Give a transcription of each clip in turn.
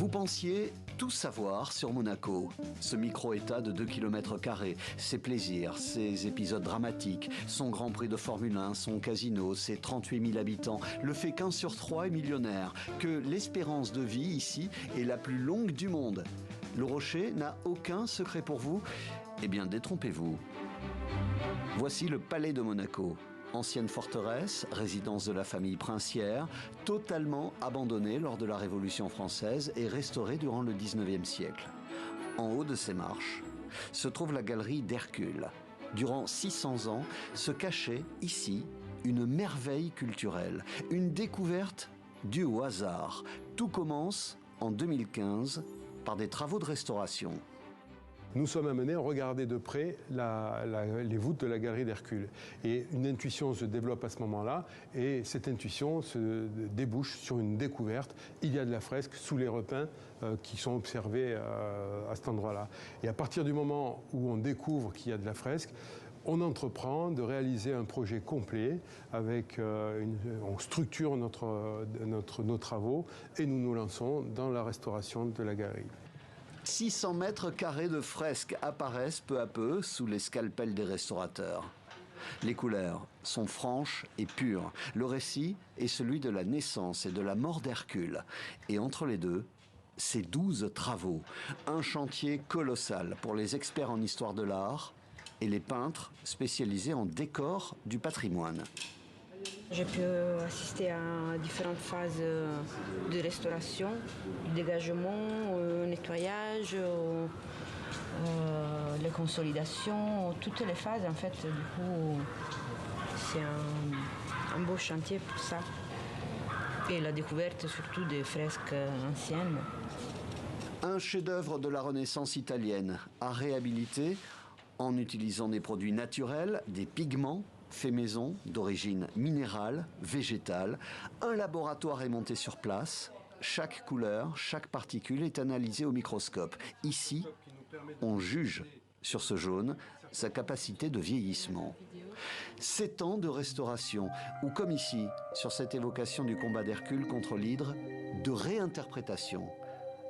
Vous pensiez tout savoir sur Monaco. Ce micro-État de 2 km², ses plaisirs, ses épisodes dramatiques, son Grand Prix de Formule 1, son casino, ses 38 000 habitants, le fait qu'1 sur 3 est millionnaire, que l'espérance de vie ici est la plus longue du monde. Le Rocher n'a aucun secret pour vous? Eh bien, détrompez-vous. Voici le Palais de Monaco. Ancienne forteresse, résidence de la famille princière, totalement abandonnée lors de la Révolution française et restaurée durant le 19e siècle. En haut de ces marches se trouve la galerie d'Hercule. Durant 600 ans, se cachait ici une merveille culturelle, une découverte due au hasard. Tout commence en 2015 par des travaux de restauration. Nous sommes amenés à regarder de près les voûtes de la galerie d'Hercule. Et une intuition se développe à ce moment-là, et cette intuition se débouche sur une découverte. Il y a de la fresque sous les repeints qui sont observés à cet endroit-là. Et à partir du moment où on découvre qu'il y a de la fresque, on entreprend de réaliser un projet complet avec, on structure nos travaux et nous nous lançons dans la restauration de la galerie. 600 mètres carrés de fresques apparaissent peu à peu sous les scalpels des restaurateurs. Les couleurs sont franches et pures. Le récit est celui de la naissance et de la mort d'Hercule. Et entre les deux, ces 12 travaux. Un chantier colossal pour les experts en histoire de l'art et les peintres spécialisés en décor du patrimoine. J'ai pu assister à différentes phases de restauration, du dégagement, au nettoyage, les consolidations, toutes les phases en fait. Du coup, c'est un beau chantier pour ça. Et la découverte surtout des fresques anciennes. Un chef-d'œuvre de la Renaissance italienne à réhabiliter en utilisant des produits naturels, des pigments, fait maison, d'origine minérale, végétale. Un laboratoire est monté sur place. Chaque couleur, chaque particule est analysée au microscope. Ici, on juge sur ce jaune sa capacité de vieillissement. 7 ans de restauration, ou comme ici, sur cette évocation du combat d'Hercule contre l'hydre, de réinterprétation.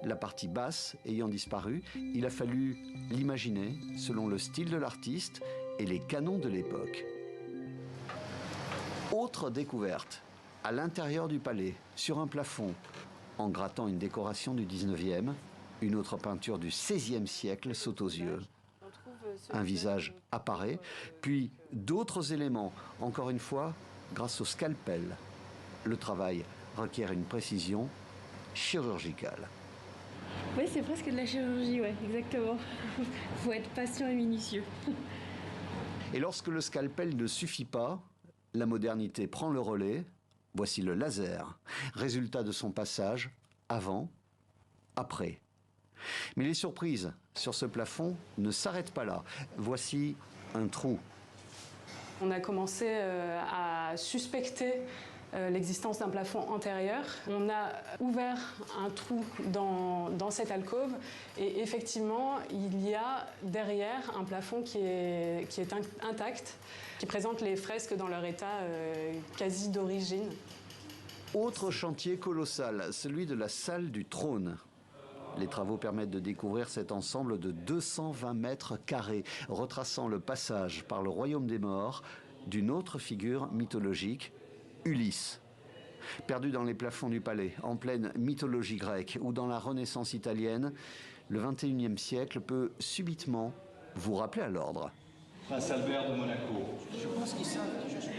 La partie basse ayant disparu, il a fallu l'imaginer selon le style de l'artiste et les canons de l'époque. Autre découverte, à l'intérieur du palais, sur un plafond, en grattant une décoration du 19e, une autre peinture du 16e siècle saute aux yeux. Un visage apparaît, puis d'autres éléments, encore une fois, grâce au scalpel. Le travail requiert une précision chirurgicale. Oui, c'est presque de la chirurgie, ouais, exactement. Il faut être patient et minutieux. Et lorsque le scalpel ne suffit pas, la modernité prend le relais. Voici le laser, résultat de son passage avant, après. Mais les surprises sur ce plafond ne s'arrêtent pas là. Voici un trou. On a commencé à suspecter l'existence d'un plafond antérieur. On a ouvert un trou dans cette alcôve et effectivement, il y a derrière un plafond qui est intact, qui présente les fresques dans leur état quasi d'origine. Autre chantier colossal, celui de la salle du trône. Les travaux permettent de découvrir cet ensemble de 220 mètres carrés, retraçant le passage par le royaume des morts d'une autre figure mythologique, Ulysse. Perdu dans les plafonds du palais, en pleine mythologie grecque ou dans la Renaissance italienne, le XXIe siècle peut subitement vous rappeler à l'ordre. Prince Albert de Monaco.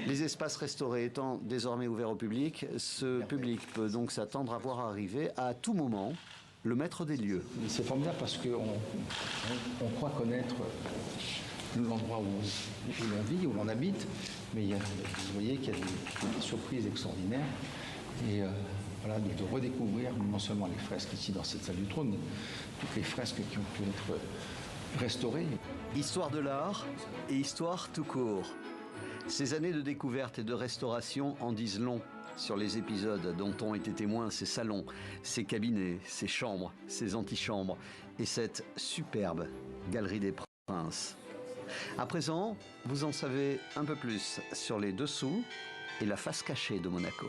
Les espaces restaurés étant désormais ouverts au public, ce public peut donc s'attendre à voir arriver à tout moment le maître des lieux. C'est formidable parce qu'on croit connaître l'endroit où l'on vit, où l'on habite, mais vous voyez qu'il y a des surprises extraordinaires. Et voilà, de redécouvrir non seulement les fresques ici dans cette salle du trône, mais toutes les fresques qui ont pu être restaurées. Histoire de l'art et histoire tout court. Ces années de découverte et de restauration en disent long sur les épisodes dont ont été témoins ces salons, ces cabinets, ces chambres, ces antichambres et cette superbe galerie des princes. À présent, vous en savez un peu plus sur les dessous et la face cachée de Monaco.